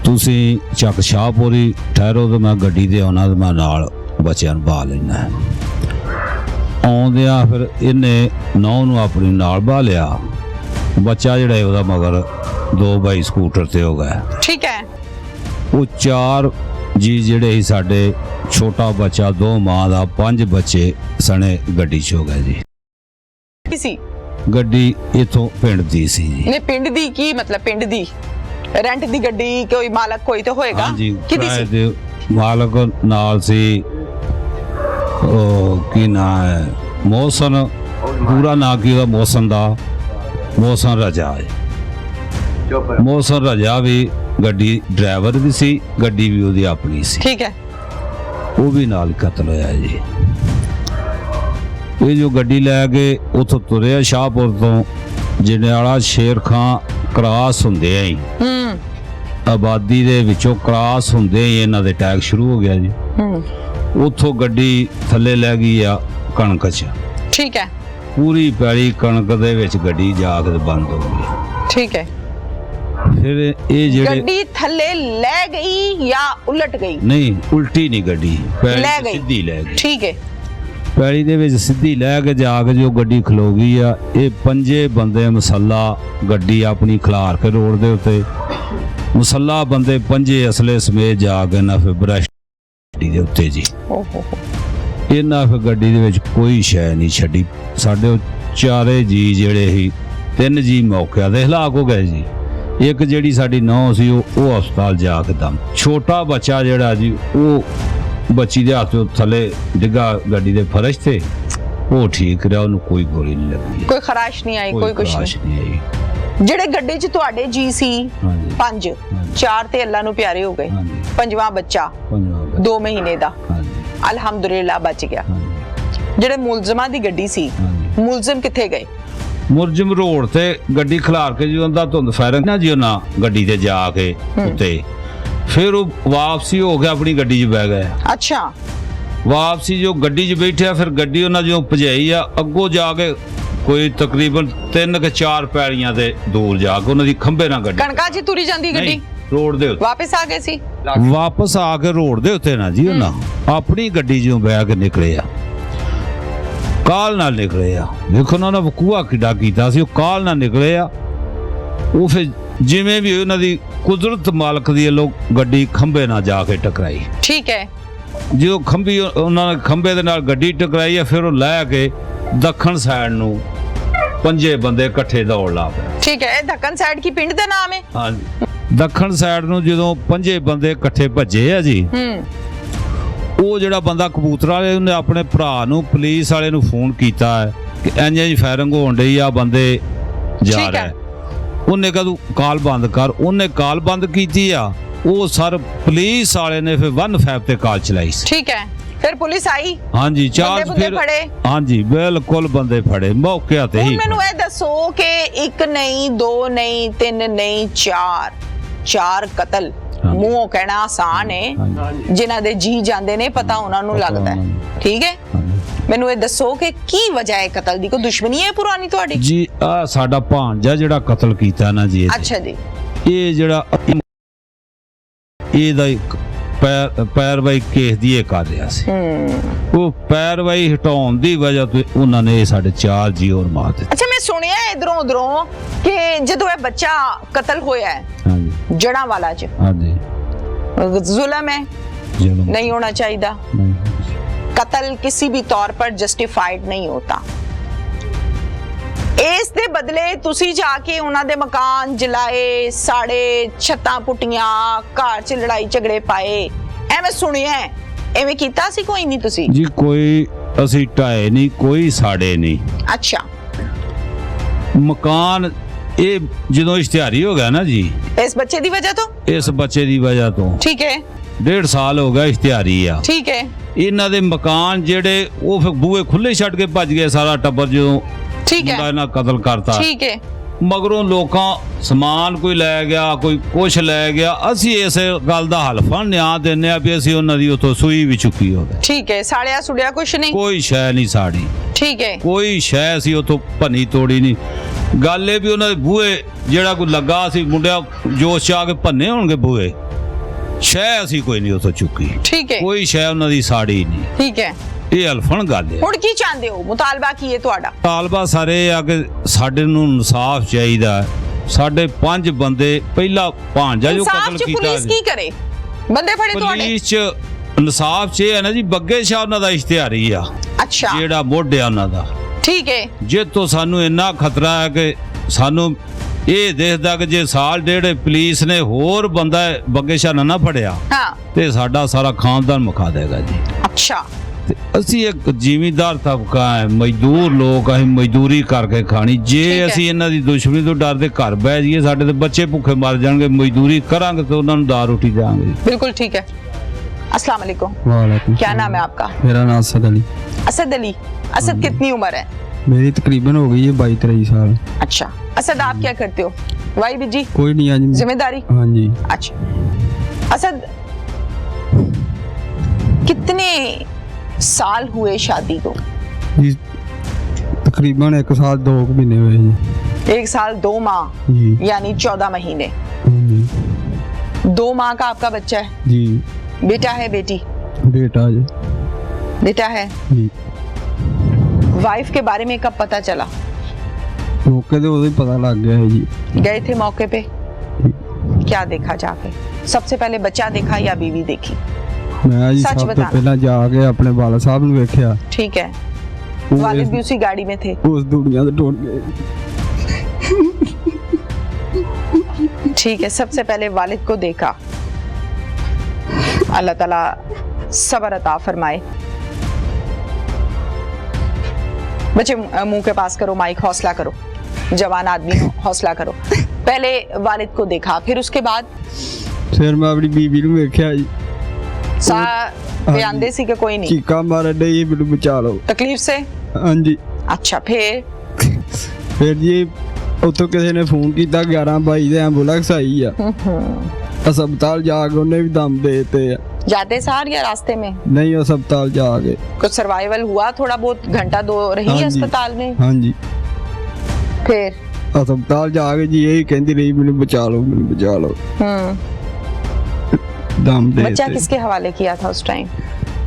ਤੁਸੀਂ ਚੱਕ ਸ਼ਾਹਪੁਰ ਹੀ ਠਹਿਰੋ ਤੇ ਮੈਂ ਗੱਡੀ ਤੇ ਆਉਣਾ ਤੇ ਮੈਂ ਨਾਲ ਬੱਚਿਆਂ ਨੂੰ ਬਾਹ ਲੈਣਾ। ਆਉਂਦਿਆਂ ਫਿਰ ਇਹਨੇ ਨੌਂ ਨੂੰ ਆਪਣੀ ਨਾਲ ਬਾਹ ਲਿਆ। ਬੱਚਾ ਜਿਹੜਾ ਉਹਦਾ ਮਗਰ 2 ਬਾਈ ਸਕੂਟਰ ਤੇ ਹੋ ਗਿਆ। ਠੀਕ ਹੈ। ਉਹ 4 ਜੀ ਜਿਹੜੇ ਸੀ ਸਾਡੇ, ਛੋਟਾ ਬੱਚਾ, 2 ਮਾਂ ਦਾ, 5 ਬੱਚੇ ਸਣੇ ਗੱਡੀ 'ਚ ਹੋ ਗਏ ਜੀ। किसी ਗੱਡੀ ਇਥੋਂ ਪਿੰਡ ਦੀ ਸੀ ਜੀ। ਨੇ ਪਿੰਡ ਦੀ ਕੀ ਮਤਲਬ? ਪਿੰਡ ਦੀ ਰੈਂਟ ਦੀ ਗੱਡੀ, ਕੋਈ ਮਾਲਕ ਕੋਈ ਤਾਂ ਹੋਏਗਾ। ਹਾਂਜੀ ਕਿਹਦੀ ਕਿਰਾਏ ਸੀ? ਦੇ ਮਾਲਕ ਨਾਲ ਸੀ ਉਹ ਕੀ ਨਾਂ ਹੈ, ਮੋਹਸਨ, ਪੂਰਾ ਨਾਂ ਕੀ ਉਹਦਾ ਮੋਹਸਨ ਦਾ, ਮੋਹਸਨ ਰਜਾ ਹੈ। ਮੋਹਸਨ ਰਜਾ ਵੀ ਗੱਡੀ ਡਰਾਈਵਰ ਵੀ ਸੀ, ਗੱਡੀ ਵੀ ਉਹਦੀ ਆਪਣੀ ਸੀ। ਠੀਕ ਹੈ। ਉਹ ਵੀ ਨਾਲ ਕਤਲ ਹੋਇਆ ਜੀ। ਇਹ ਜੋ ਗੱਡੀ ਲੈ ਕੇ ਉੱਥੋਂ ਤੁਰਿਆ ਸ਼ਾਹਪੁਰ ਤੋਂ ਜੰਡਿਆਲਾ ਸ਼ੇਰ ਖਾਂ ਕ੍ਰਾਸ ਹੁੰਦੇ ਆ ਹੀ, ਆਬਾਦੀ ਦੇ ਵਿੱਚੋਂ ਕ੍ਰਾਸ ਹੁੰਦੇ ਹੀ ਇਹਨਾਂ ਦੇ ਅਟੈਕ ਸ਼ੁਰੂ ਹੋ ਗਿਆ ਜੀ। ਉੱਥੋਂ ਗੱਡੀ ਥੱਲੇ ਲੈ ਗਈ ਆ ਕਣਕ 'ਚ। ਠੀਕ ਹੈ। ਪੂਰੀ ਪੈਲੀ ਕਣਕ ਦੇ ਵਿੱਚ ਗੱਡੀ ਜਾ ਕੇ ਬੰਦ ਹੋ ਗਈ। ਠੀਕ ਹੈ। ਫਿਰ ਇਹ ਜਿਹੜੇ ਗੱਡੀ ਥੱਲੇ ਲੈ ਗਈ ਜਾਂ ਉਲਟ ਗਈ? ਨਹੀਂ, ਉਲਟੀ ਨਹੀਂ ਗੱਡੀ, ਪੈਲੀ ਲੈ 'ਚ ਗਈ। ਸਿੱਧੀ ਲੈ ਗਈ। ਠੀਕ ਹੈ। ਪੈਲੀ ਦੇ ਵਿੱਚ ਸਿੱਧੀ ਲੈ ਕੇ ਜਾ ਕੇ ਜੋ ਗੱਡੀ ਖਲੋ ਗਈ ਆ, ਇਹ 5 ਬੰਦੇ ਮਸੱਲਾ ਗੱਡੀ ਆਪਣੀ ਖਿਲਾਰ ਕੇ ਰੋਡ ਦੇ ਉੱਤੇ, ਮਸੱਲਾ ਬੰਦੇ 5 ਅਸਲੇ ਸਮੇਤ ਜਾ ਕੇ ਨਾ ਫਿਰ ਬ੍ਰਸ਼ ਗੱਡੀ ਦੇ ਉੱਤੇ ਜੀ। ਓਹੋ। ਇਹਨਾਂ ਫਿਰ ਗੱਡੀ ਦੇ ਵਿੱਚ ਕੋਈ ਸ਼ੈ ਨਹੀਂ ਛੱਡੀ। ਸਾਡੇ ਉਹ 4 ਜੀ ਜਿਹੜੇ ਸੀ, 3 ਜੀ ਮੌਕੇ ਤੇ ਹਲਾਕ ਹੋ ਗਏ ਜੀ। ਇੱਕ ਜਿਹੜੀ ਸਾਡੀ ਨੌਂ ਸੀ ਉਹ ਹਸਪਤਾਲ ਜਾ ਕੇ ਦਮ। ਛੋਟਾ ਬੱਚਾ ਜਿਹੜਾ ਜੀ, ਉਹ ਬੱਚੀ ਦੇ ਹੱਥ ਥੱਲੇ ਡਿੱਗਾ ਗੱਡੀ ਦੇ ਫਰਸ਼ ਤੇ, ਉਹ ਠੀਕ ਰਿਹਾ, ਉਹਨੂੰ ਕੋਈ ਗੋਲੀ ਨਹੀਂ ਲੱਗੀ, ਕੋਈ ਖਰਾਸ਼ ਨਹੀਂ ਆਈ, ਕੋਈ ਕੁਛ ਖਰਾਸ਼ ਨਹੀਂ। ਨਹੀਂ ਆਈ। ਜਿਹੜੇ ਗੱਡੀ 'ਚ ਤੁਹਾਡੇ ਜੀ ਸੀ ਹਾਂਜੀ 5, 4 ਤੇ ਅੱਲਾ ਨੂੰ ਪਿਆਰੇ ਹੋ ਗਏ, ਹਾਂਜੀ। 5ਵਾਂ ਬੱਚਾ ਪੰਜਵਾਂ 2 ਮਹੀਨੇ ਦਾ, ਹਾਂਜੀ ਅਲਹਮਦੁਲਿਲਾ ਬਚ ਗਿਆ। ਹਾਂਜੀ ਜਿਹੜੇ ਮੁਲਜ਼ਮਾਂ ਦੀ ਗੱਡੀ ਸੀ, ਹਾਂਜੀ। ਮੁਲਜ਼ਮ ਕਿੱਥੇ ਗਏ? ਮੁਰਜਮ ਰੋਡ ਤੇ ਗੱਡੀ ਖਿਲਾਰ ਕੇ ਜੀ ਉਹਦਾ ਧੁੰਦ ਫਾਇਰਿੰਗ ਨਾ ਜੀ ਉਹਨਾਂ ਗੱਡੀ ਤੇ ਜਾ ਕੇ ਉੱਤੇ, ਫਿਰ ਉਹ ਵਾਪਸੀ ਹੋ ਗਿਆ, ਆਪਣੀ ਗੱਡੀ 'ਚ ਬਹਿ ਗਏ। ਅੱਛਾ। ਵਾਪਸੀ ਜੋ ਗੱਡੀ 'ਚ ਬੈਠਿਆ, ਫਿਰ ਗੱਡੀ ਉਹਨਾਂ ਜੋ ਭਜਾਈ ਆ ਅੱਗੋਂ ਜਾ ਕੇ ਕੋਈ ਤਕਰੀਬਨ 3 ਕਿ 4 ਪੈਲੀਆਂ ਤੇ ਦੂਰ ਜਾ ਕੇ ਉਹਨਾਂ ਦੀ ਖੰਭੇ ਨਾਲ ਗੱਡੀ ਕਣਕਾਂ 'ਚ ਤੁਰੀ ਜਾਂਦੀ ਗੱਡੀ, ਨਹੀਂ, ਰੋਡ ਦੇ ਉੱਤੇ ਵਾਪਸ ਆ ਗਏ ਸੀ। ਵਾਪਸ ਆ ਕੇ ਰੋਡ ਦੇ ਉੱਤੇ ਨਾ ਜੀ ਉਹਨਾਂ ਆਪਣੀ ਗੱਡੀ 'ਚੋਂ ਬਹਿ ਕੇ ਨਿਕਲੇ ਆ, ਕਾਲ ਨਾਲ ਨਿਕਲੇ ਆ। ਦੇਖੋ ਉਹਨਾਂ ਨੇ ਵਕੂਆ ਕਿੱਡਾ ਕੀਤਾ ਸੀ, ਉਹ ਕਾਲ ਨਾਲ ਨਿਕਲੇ ਆ। ਉਹ ਫਿਰ ਜਿਵੇਂ ਵੀ ਉਹਨਾਂ ਦੀ ਕੁਦਰਤ ਮਾਲਕ ਦੀ ਲੋਕ ਗੱਡੀ ਖੰਭੇ ਨਾਲ ਜਾ ਕੇ ਟਕਰਾਈ। ਠੀਕ ਹੈ। ਜੋ ਖੰਭੀ ਉਹਨਾਂ ਨੇ ਖੰਭੇ ਦੇ ਨਾਲ ਗੱਡੀ ਟਕਰਾਈ ਆ, ਫਿਰ ਉਹ ਲੈ ਕੇ ਦੱਖਣ ਸਾਈਡ ਨੂੰ 5 ਬੰਦੇ ਇਕੱਠੇ ਦੌੜ ਲਾ ਪਏ। ਠੀਕ ਹੈ। ਇਹ ਧੱਕਨ ਸਾਈਡ ਕੀ ਪਿੰਡ ਦਾ ਨਾਮ ਹੈ? ਹਾਂਜੀ, ਦੱਖਣ ਸਾਈਡ ਨੂੰ ਜਦੋਂ 5 ਬੰਦੇ ਇਕੱਠੇ ਭੱਜੇ ਆ ਜੀ, ਉਹ ਜਿਹੜਾ ਬੰਦਾ ਕਬੂਤਰ ਵਾਲੇ, ਉਹਨੇ ਆਪਣੇ ਭਰਾ ਨੂੰ, ਪੁਲਿਸ ਵਾਲੇ ਨੂੰ ਫੋਨ ਕੀਤਾ ਹੈ ਕਿ ਇੰਜ ਫਾਇਰਿੰਗ ਹੋਣ ਡਈ ਆ, ਬੰਦੇ ਜਾ ਰਹੇ। ਉਹਨੇ ਕਹੂ ਕਾਲ ਬੰਦ ਕਰ, ਉਹਨੇ ਕਾਲ ਬੰਦ ਕੀਤੀ ਆ। ਉਹ ਸਰ ਪੁਲਿਸ ਵਾਲੇ ਨੇ ਫਿਰ 1-5 ਤੇ ਕਾਲ ਚਲਾਈ ਸੀ। ਠੀਕ ਹੈ। ਫਿਰ ਪੁਲਿਸ ਆਈ? ਹਾਂਜੀ, ਚਾਰ ਬੰਦੇ ਫਿਰ ਫੜੇ? ਹਾਂਜੀ ਬਿਲਕੁਲ ਬੰਦੇ ਫੜੇ ਮੌਕੇ ਤੇ ਹੀ। ਮੈਨੂੰ ਇਹ ਦੱਸੋ ਕਿ 1 ਨਹੀਂ, 2 ਨਹੀਂ, 3 ਨਹੀਂ, 4 ਕਤਲ ਮੂੰਹੋਂ ਕਹਿਣਾ ਆਸਾਨ ਹੈ, ਜਿਨ੍ਹਾਂ ਦੇ ਜੀ ਜਾਂਦੇ ਨੇ ਪਤਾ ਉਹਨਾਂ ਨੂੰ ਲੱਗਦਾ ਹੈ। ਠੀਕ ਹੈ। ਮੈਨੂੰ ਇਹ ਦੱਸੋ ਕਿ ਕੀ ਵਜ੍ਹਾ ਹੈ ਕਤਲ ਦੀ? ਕੋਈ ਦੁਸ਼ਮਣੀ ਹੈ ਪੁਰਾਣੀ ਤੁਹਾਡੀ? ਜੀ ਆ ਸਾਡਾ ਭਾਂਜਾ ਜਿਹੜਾ ਕਤਲ ਕੀਤਾ ਨਾ ਜੀ, ਅੱਛਾ ਜੀ। ਇਹ ਜਿਹੜਾ ਇਹਦਾ ਪੈਰਵਾਈ ਕੇਸ ਦੀ ਇਹ ਕਰ ਰਿਹਾ ਸੀ। ਉਹ ਪੈਰਵਾਈ ਹਟਾਉਣ ਦੀ ਵਜ੍ਹਾ ਤੋਂ ਉਹਨਾਂ ਨੇ ਸਾਡੇ 4 ਜੀ ਹੋਰ ਮਾਰ ਦਿੱਤੇ। ਅੱਛਾ, ਮੈਂ ਸੁਣਿਆ ਇਧਰੋਂ ਉਧਰੋਂ ਕਿ ਜਦੋਂ ਇਹ ਬੱਚਾ ਕਤਲ ਹੋਇਆ ਹੈ ਹਾਂਜੀ ਜੜਾਂ ਵਾਲਾ ਚ, ਹਾਂਜੀ जुल्म है, ਜ਼ੁਲਮ नहीं होना चाहिए। ਨਹੀਂ। कत्ल किसी भी तौर पर जस्टिफाइड नहीं होता। ਇਸ ਦੇ ਬਦਲੇ ਤੁਸੀਂ ਜਾ ਕੇ ਉਹਨਾਂ ਦੇ ਮਕਾਨ ਜਲਾਏ, ਸਾੜੇ, ਛੱਤਾਂ ਪੁੱਟੀਆਂ, ਘਰ 'ਚ ਲੜਾਈ ਝਗੜੇ ਪਾਏ, ਐਵੇਂ ਸੁਣਿਆ। ਐਵੇਂ ਕੀਤਾ ਸੀ ਕੋਈ ਨਹੀਂ ਤੁਸੀਂ? ਜੀ ਕੋਈ ਅਸੀਂ ਢਾਏ ਨਹੀਂ, ਕੋਈ ਸਾੜੇ ਨਹੀਂ। ਅੱਛਾ, ਮਕਾਨ ਇਹ ਜਦੋਂ ਇਸ਼ਤਿਹਾਰੀ ਹੋ ਗਿਆ ਨਾ ਜੀ, ਇਸ ਬੱਚੇ ਦੀ ਵਜ੍ਹਾ ਤੋਂ? ਇਸ ਬੱਚੇ ਦੀ ਵਜ੍ਹਾ ਤੋਂ ਠੀਕ ਹੈ 1.5 ਸਾਲ ਹੋ ਗਿਆ ਇਸ਼ਤਿਹਾਰੀ ਆ। ਠੀਕ ਹੈ ਇਹਨਾਂ ਦੇ ਮਕਾਨ ਜਿਹੜੇ ਉਹ ਫਿਰ ਬੂਹੇ ਖੁੱਲੇ ਛੱਡ ਕੇ ਭੱਜ ਗਏ ਸਾਰਾ ਟੱਬਰ, ਜਦੋਂ ਠੀਕ ਮੁੰਡਾ ਹੈ ਇਹਨਾਂ ਕਤਲ ਕਰਤਾ। ਠੀਕ ਹੈ ਮਗਰੋਂ ਲੋਕਾਂ ਸਮਾਨ ਕੋਈ ਲੈ ਗਿਆ, ਕੋਈ ਕੁਛ ਲੈ ਗਿਆ। ਅਸੀਂ ਇਸ ਗੱਲ ਦਾ ਹਲਫਾ ਨਿਆਂ ਦਿੰਦੇ ਆ ਵੀ ਅਸੀਂ ਉਹਨਾਂ ਦੀ ਉੱਥੋਂ ਸੂਈ ਵੀ ਚੁੱਕੀ ਹੋਵੇ। ਠੀਕ ਹੈ, ਸਾੜਿਆ ਸੁੜਿਆ ਕੁਛ ਨਹੀਂ? ਕੋਈ ਸ਼ੈ ਨਹੀਂ ਸਾੜੀ, ਠੀਕ ਹੈ ਕੋਈ ਸ਼ੈ ਅਸੀਂ ਉੱਥੋਂ ਭੰਨੀ ਤੋੜੀ ਨਹੀਂ। ਗੱਲ ਇਹ ਵੀ ਉਹਨਾਂ ਦੇ ਬੂਹੇ ਜਿਹੜਾ ਕੋਈ ਲੱਗਾ ਸੀ ਮੁੰਡਿਆਂ ਜੋਸ਼ ਚ ਆ ਕੇ ਭੰਨੇ ਹੋਣਗੇ ਬੂਹੇ, ਸ਼ੈ ਅਸੀਂ ਕੋਈ ਨਹੀਂ ਉੱਥੋਂ ਚੁੱਕੀ। ਠੀਕ ਹੈ ਕੋਈ ਸ਼ੈ ਉਹਨਾਂ ਦੀ ਸਾੜੀ ਨਹੀਂ। ਠੀਕ ਹੈ, ਇਹ ਹਲਫਣ ਗੱਲ ਹੈ। ਹੁਣ ਕੀ ਚਾਹੁੰਦੇ ਹੋ? ਮੁਤਾਲਬਾ ਕੀ ਹੈ ਤੁਹਾਡਾ? ਤਾਲਬਾ ਸਾਰੇ ਆ ਕਿ ਸਾਡੇ ਨੂੰ ਇਨਸਾਫ ਚਾਹੀਦਾ ਹੈ। ਸਾਡੇ 5 ਬੰਦੇ ਪਹਿਲਾ ਭਾਂਜਾ ਜੋ ਇਨਸਾਫ ਕਤਲ ਚ ਕੀਤਾ ਪੁਲਿਸ ਕੀ ਕਰੇ? ਬੰਦੇ ਫੜੇ ਤੁਹਾਡੇ? ਪੁਲਿਸ ਚ ਇਨਸਾਫ ਚ ਇਹ ਹੈ ਨਾ ਜੀ, ਬੱਗੇ ਸ਼ਾਹ ਉਹਨਾਂ ਦਾ ਇਸ਼ਤਿਹਾਰੀ ਆ, ਅੱਛਾ ਜਿਹੜਾ ਮੋਢਿਆ ਉਹਨਾਂ ਦਾ। ਠੀਕ ਹੈ ਜੇ ਤੋਂ ਸਾਨੂੰ ਇੰਨਾ ਖਤਰਾ ਹੈ ਕਿ ਸਾਨੂੰ ਇਹ ਦੇਖਦਾ ਕਿ ਜੇ ਸਾਲ ਡੇਢ ਪੁਲਿਸ ਨੇ ਹੋਰ ਬੰਦਾ ਬੱਗੇ ਸ਼ਾਹ ਨਾ ਫੜਿਆ ਹਾਂ ਤੇ ਸਾਡਾ ਸਾਰਾ ਖਾਨਦਾਨ ਮੁਕਾ ਦੇਗਾ ਜੀ। ਅੱਛਾ ਤੇ ਅਸੀਂ ਇੱਕ ਜ਼ਿਮੀਂਦਾਰ ਤਬਕਾ ਹੈ, ਮਜ਼ਦੂਰ ਲੋਕ, ਅਸੀਂ ਮਜ਼ਦੂਰੀ ਕਰਕੇ ਖਾਣੀ। ਠੀਕ ਜੇ ਹੈ। ਅਸੀਂ ਇਹਨਾਂ ਦੀ ਦੁਸ਼ਮਣੀ ਤੋਂ ਡਰਦੇ ਘਰ ਬਹਿ ਜਾਈਏ, ਸਾਡੇ ਤੇ ਬੱਚੇ ਭੁੱਖੇ ਮਰ ਜਾਣਗੇ। ਮਜ਼ਦੂਰੀ ਕਰਾਂਗੇ ਤੇ ਉਹਨਾਂ ਨੂੰ ਦਾਲ ਰੋਟੀ ਦੇਵਾਂਗੇ। बिल्कुल ठीक है। अस्सलाम वालेकुम, वालेकुम क्या नाम है आपका? मेरा नाम असद अली। असद अली। असद कितनी उम्र है? मेरी तकरीबन हो गई है 22-23 साल। अच्छा असद, आप क्या करते हो? वाई बिजी कोई नहीं आज जिम्मेदारी? हाँ जी। अच्छा असद, कितने साल हुए शादी को? जी तकरीबन 1 साल 2 महीने हुए जी। 1 साल 2 माह, जी यानी 14 महीने। हाँ जी 2 माह का आपका बच्चा है? जी बेटा है बेटी? बेटा जी। बेटा है। जी वाइफ के बारे में कब पता चला? मौके तो उਦੋਂ ਹੀ पता लग गया है जी। गए थे मौके पे? क्या देखा जाके? सबसे पहले बच्चा देखा या बीवी देखी? मैं जी सच सब तो बता। पहला जाके अपने वाला साहब ਨੂੰ ਵੇਖਿਆ। ठीक है, वो वालिद इस- भी उसी गाड़ी में थे? उस दुनिया से टूट गए। ठीक है, सबसे पहले वालिद को देखा। अल्लाह ताला सब्र अता फरमाए। बच्चे मुंह के पास करो माइक, हौसला करो, जवान आदमी हो, हौसला करो। पहले वालिद को देखा, फिर उसके बाद ਫਿਰ ਮੈਂ ਆਪਣੀ ਬੀਬੀ ਨੂੰ ਵੇਖਿਆ ਜੀ, सा बयान सी कि कोई नहीं, ਚੀਕਾਂ ਮਾਰਨ ਡਈ ਮੈਨੂੰ ਬਚਾ ਲਓ। तकलीफ से? ਹਾਂਜੀ अच्छा फिर? ਫਿਰ ਜੀ ਉੱਥੋਂ ਕਿਸੇ ਨੇ ਫੋਨ ਕੀਤਾ 11:22 ਦੇ ਐਂਬੂਲੈਂਸ ਆਈ ਆ। ਹਸਪਤਾਲ ਜਾ ਕੇ ਉਹਨੇ ਵੀ ਦਮ ਦੇ ਦਿੱਤੇ ਆ। जाते सार या रास्ते में? ਨਹੀਂ ਹਸਪਤਾਲ जा के कुछ सर्वाइवल हुआ? थोड़ा बहुत घंटा 2 रही हाँ है जी। अस्पताल में? ਹਾਂਜੀ फिर? ਹਸਪਤਾਲ ਜਾ ਕੇ ਜੀ ਇਹੀ ਕਹਿੰਦੀ ਰਹੀ ਮੈਨੂੰ ਬਚਾ ਲਓ, ਮੈਨੂੰ ਬਚਾ ਲਓ। ਦਮ ਦੇ बच्चा ਦਿੱਤੇ। किसके हवाले किया था उस टाइम?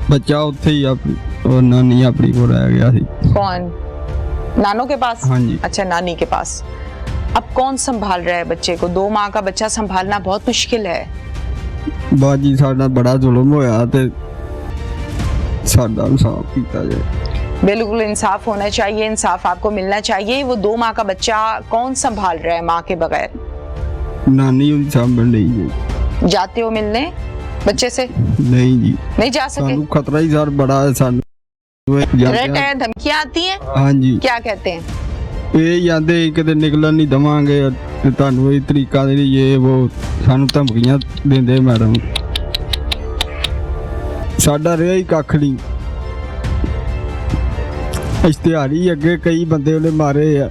ਬੱਚਾ ਉੱਥੇ ਹੀ ਆਪਣੀ ਉਹ ਨਾਨੀ ਆਪਣੀ ਕੋਲ ਰਹਿ ਗਿਆ ਸੀ। कौन? नानों के पास? हाँ जी। अच्छा नानी के पास। अब कौन संभाल रहा है बच्चे को? 2 माह का बच्चा संभालना बहुत मुश्किल है। ਬਾਜੀ ਸਾਡਾ ਬੜਾ ਜ਼ੁਲਮ ਹੋਇਆ ਤੇ ਸਾਡਾ ਇਨਸਾਫ ਕੀਤਾ ਜਾਏ। बिल्कुल इंसाफ होना चाहिए, इंसाफ आपको मिलना चाहिए। वो 2 माह का बच्चा कौन संभाल रहा है माँ के बगैर? ਨਾਨੀ ਉਹਦੀ ਸਾਂਭਣ ਲਈ ਜੀ। जाते हो मिलने बच्चे से? ਨਹੀਂ ਜੀ नहीं जा सके? ਸਾਨੂੰ ਖਤਰਾ ਹੀ ਸਰ ਬੜਾ ਹੈ ਸਾਨੂੰ। थ्रेट है, धमकियां आती हैं? ਹਾਂਜੀ क्या कहते हैं? ਇਹ ਜਾਂਦੇ ਕਿਤੇ ਨਿਕਲਣ ਨਹੀਂ ਦਵਾਂਗੇ ਤੇ ਤੁਹਾਨੂੰ ਇਹ ਤਰੀਕਾ ਦੇ ਇਹ ਉਹ ਸਾਨੂੰ ਧਮਕੀਆਂ ਦਿੰਦੇ ਮੈਡਮ। ਸਾਡਾ ਰਿਹਾ ਹੀ ਕੱਖ ਨਹੀਂ। ਇਸ਼ਤਿਹਾਰੀ ਅੱਗੇ ਕਈ ਬੰਦੇ ਉਹਨੇ ਮਾਰੇ ਆ।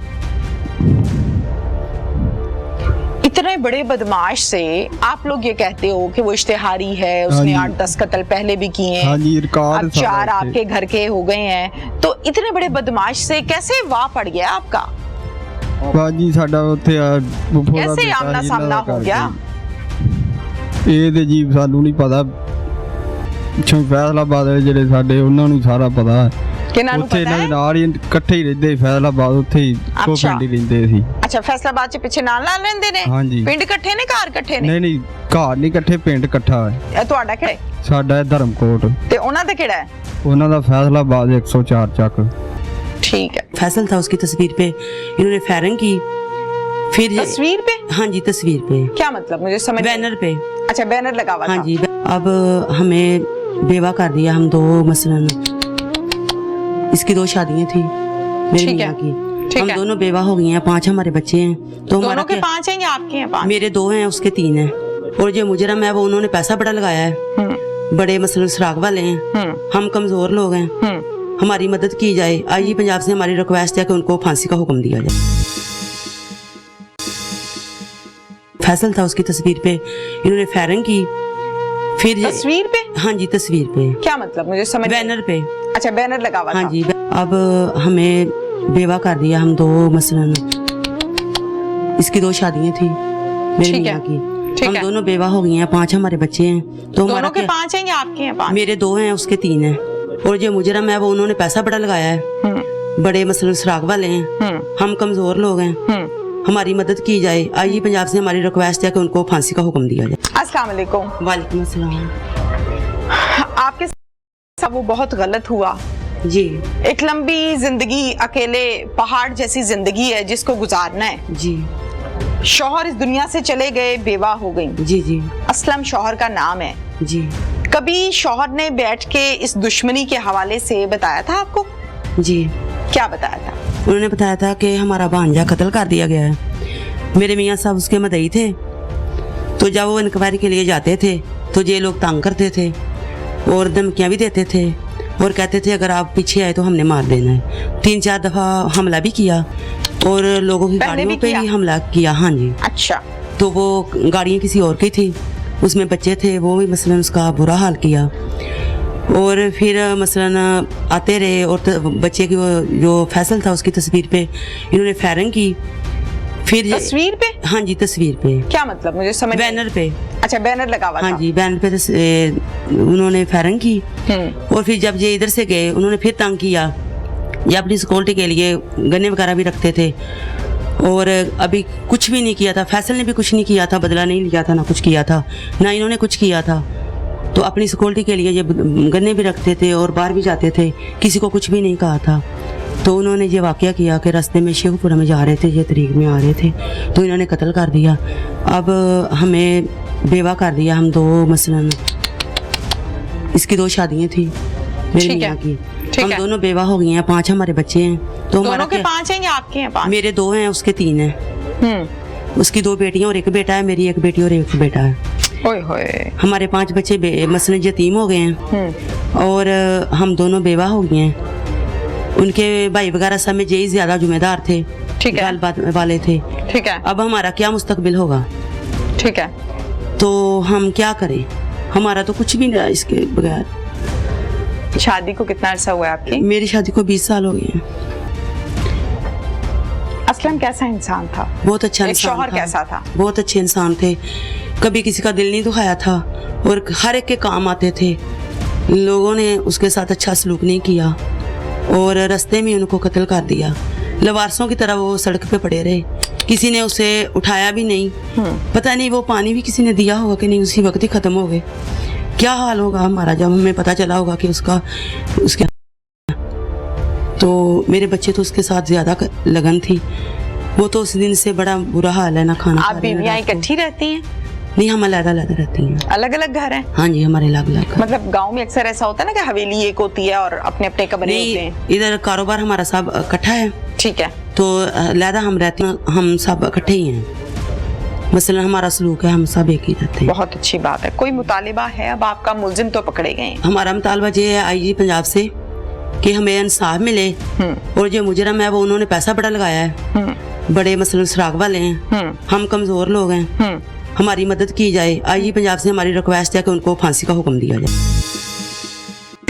इतने बड़े बदमाश से आप लोग ये कहते हो कि वो इश्तिहारी है, उसने हाँ जी। 8-10 कत्ल पहले भी किए हैं, हाँ जी रिकॉर्ड अब 4 आपके घर के हो गए हैं, तो इतने बड़े बदमाश से कैसे वाह पड़ गया आपका? ਬਾਜੀ ਸਾਡਾ ਉੱਥੇ ਆ ਫੁੱਫੋ ਦਾ कैसे ਬੇਟਾ आमना ਜੀ, सामना ਇਹਨਾਂ हो ਦਾ गया? ਕਰਕੇ। ਇਹ ਤੇ ਜੀ ਸਾਨੂੰ ਨਹੀਂ ਪਤਾ। ਪਿੱਛੋਂ ਫੈਸਲਾਬਾਦ ਵਾਲੇ ਜਿਹੜੇ ਸਾਡੇ ਉਹਨਾਂ ਨੂੰ ਸਾਰਾ ਪਤਾ ਹੈ। कि नानू ਉੱਥੇ पता ਇਹਨਾਂ ਦੇ है? ਨਾਲ ਹੀ ਇਕੱਠੇ ਹੀ ਰਹਿੰਦੇ ਫੈਸਲਾਬਾਦ, ਉੱਥੇ ਹੀ ਇੱਕੋ अच्छा। ਪਿੰਡ ਹੀ ਰਹਿੰਦੇ ਸੀ। अच्छा फैसलाबाद से पीछे नाल नाल रहंदे ने? हाँ जी। पिंड इकट्ठे ने, घर इकट्ठे ने? ਨਹੀਂ ਨਹੀਂ ਘਰ ਨਹੀਂ ਇਕੱਠੇ, ਪਿੰਡ ਇਕੱਠਾ ਹੈ। ਇਹ ਤੁਹਾਡਾ ਕਿਹੜਾ ਹੈ? ਸਾਡਾ ਹੈ ਧਰਮਕੋਟ, ਤੇ ਉਹਨਾਂ ਦਾ ਕਿਹੜਾ ਹੈ? ਉਹਨਾਂ ਦਾ ਫੈਸਲਾਬਾਦ 104 ਚੱਕ। ठीक है। फैसल था उसकी तस्वीर पे, इन्होंने फायरिंग की। फिर तस्वीर पे? हाँ जी तस्वीर पे, क्या मतलब मुझे समझ नहीं। बैनर पे। अच्छा बैनर लगा हुआ हाँ था। जी अब हमें बेवा कर दिया। हम दो मसलन इसकी 2 शादियां थी मेरे ठीक है, मियां की, ठीक हम है। दोनों बेवा हो गई हैं, 5 हमारे बच्चे हैं। तो हमारा दोनों के क्या- 5 हैं या आपके हैं 5? मेरे 2 हैं, उसके 3 हैं। और जो मुजरम है वो उन्होंने पैसा बड़ा लगाया है, बड़े मसलन सुराग वाले हैं, हम कमजोर लोग हैं, हमारी मदद की जाए। आईजी पंजाब से हमारी रिक्वेस्ट है कि उनको फांसी का हुक्म दिया जाए। फैसल था उसकी तस्वीर पे, इन्होंने फायरिंग की। फिर तस्वीर पे? हाँ जी, तस्वीर पे, क्या मतलब मुझे समझ नहीं। बैनर पे। अच्छा, बैनर लगा हुआ हाँ था। जी। अब हमें बेवा कर दिया। हम 2 मसलन इसकी 2 शादियां थी मेरे ठीक है, मियां की, ठीक हम है। दोनों बेवा हो गई हैं, 5 हमारे बच्चे हैं। तो हमारा दोनों के क्या- 5 हैं या आपके हैं 5? मेरे 2 हैं, उसके 3 हैं। और जो मुजरम है वो उन्होंने पैसा बड़ा लगाया है, बड़े मसलन सुराग वाले हैं, हम कमजोर लोग हैं, हमारी मदद की जाए। आईजी पंजाब से हमारी रिक्वेस्ट है कि उनको फांसी का हुक्म दिया जाए। अस्सलाम वालेकुम। वालेकुम अस्सलाम। आपके साथ वो बहुत गलत हुआ। जी एक लंबी जिंदगी, अकेले पहाड़ जैसी जिंदगी है जिसको गुजारना है। जी शौहर इस दुनिया से चले गए, बेवा हो गई। जी जी असलम शौहर का नाम है। जी कभी शौहर ने बैठ के इस दुश्मनी के हवाले से बताया था आपको? जी क्या बताया था? उन्होंने बताया था कि हमारा भांजा कत्ल कर दिया गया है। मेरे मियाँ साहब उसके मदई थे, तो जब वो इंक्वायरी के लिए जाते थे तो ये लोग तंग करते थे और धमकियाँ भी देते थे और कहते थे अगर आप पीछे आए तो हमने मार देना है। 3-4 दफ़ा हमला भी किया और लोगों की पहले गाड़ियों भी पे किया? भी हमला किया। हाँ जी। अच्छा, तो वो गाड़ियाँ किसी और की थी, उसमें बच्चे थे, वो भी मसलन उसका बुरा हाल किया। और फिर मसलन आते रहे और बच्चे की वो जो फैसल था उसकी तस्वीर पे इन्होंने फायरिंग की। फिर तस्वीर पे? हाँ जी, तस्वीर पे, क्या मतलब मुझे समझ नहीं। बैनर पे। अच्छा, बैनर लगा हुआ हाँ था। जी, बैनर पे उन्होंने फायरिंग की। और फिर जब ये इधर से गए उन्होंने फिर तंग किया। ये अपनी सिक्योरिटी के लिए गन्ने वगैरह भी रखते थे और अभी कुछ भी नहीं किया था। फैसल ने भी कुछ नहीं किया था, बदला नहीं लिया था, ना कुछ किया था, ना इन्होंने कुछ किया था। तो अपनी सिक्योरिटी के लिए ये गन्ने भी रखते थे और बाहर भी जाते थे, किसी को कुछ भी नहीं कहा था। तो उन्होंने ये वाक़या किया कि रास्ते में शेखपुरा में जा रहे थे, ये तरीक में आ रहे थे, तो इन्होंने कत्ल कर दिया। अब हमें बेवा कर दिया। हम 2 मसलन इसकी 2 शादियां थी मेरे ठीक है, मियां की, ठीक हम है। दोनों बेवा हो गई हैं, 5 हमारे बच्चे हैं। तो हमारा दोनों के क्या- 5 हैं या आपके हैं 5? मेरे 2 हैं, उसके 3 हैं। उसकी 2 बेटियां और 1 बेटा है, मेरी 1 बेटी और 1 बेटा है। ओए होए। हमारे 5 बच्चे मसलन यतीम हो गए हैं और हम दोनों बेवा हो गए हैं। उनके भाई वगैरह सब में यही ज्यादा जिम्मेदार थे, ठीक है। गालबात वाले थे। ठीक है, अब हमारा क्या मुस्तकबिल होगा, ठीक है। तो हम क्या करें? हमारा तो कुछ भी नहीं रहा इसके बगैर। शादी को कितना अरसा हुआ है आपकी? मेरी शादी को 20 साल हो गए हैं। असलम कैसा इंसान था? बहुत अच्छा एक इंसान शौहर था। कैसा था? बहुत अच्छे इंसान थे, कभी किसी का दिल नहीं दुखाया था और हर एक के काम आते थे। लोगों ने उसके साथ अच्छा सलूक नहीं किया और रास्ते में उनको कत्ल कर दिया। लवारसों की तरह वो सड़क पे पड़े रहे, किसी ने उसे उठाया भी नहीं। पता नहीं वो पानी भी किसी ने दिया होगा कि नहीं, उसी वक्त ही खत्म हो गए। क्या हाल होगा हमारा जब हमें पता चला होगा कि उसके तो मेरे बच्चे तो उसके साथ ज्यादा लगन थी। वो तो उस दिन से बड़ा बुरा हाल है, ना खाना आप खा रहे हैं, ना बीवियां रात को। इकट्ठी रहती हैं? नहीं, हम अलग अलग रहती हैं। अलग अलग घर हैं? हाँ जी, हमारे अलग अलग। मतलब गांव में अक्सर ऐसा होता है ना कि हवेली एक होती है और अपने अपने कमरे होते नहीं, हैं। इधर कारोबार हमारा सब इकट्ठा है, ठीक है। तो लहदा हम रहते हैं, हम सब इकट्ठे ही हैं। मसलन हमारा सलूक है, हम सब एक ही रहते हैं। बहुत अच्छी बात है। कोई मुतालिबा है अब आपका? मुलजिम तो पकड़े गए हैं। हमारा मुतालबा ये है आईजी पंजाब से कि हमें इंसाफ मिले और जो मुजरम है वो उन्होंने पैसा बड़ा लगाया है, बड़े मसलन सुराग वाले हैं, हम कमजोर लोग हैं, हमारी मदद की जाए। आईजी पंजाब से हमारी रिक्वेस्ट है कि उनको फांसी का हुक्म दिया जाए।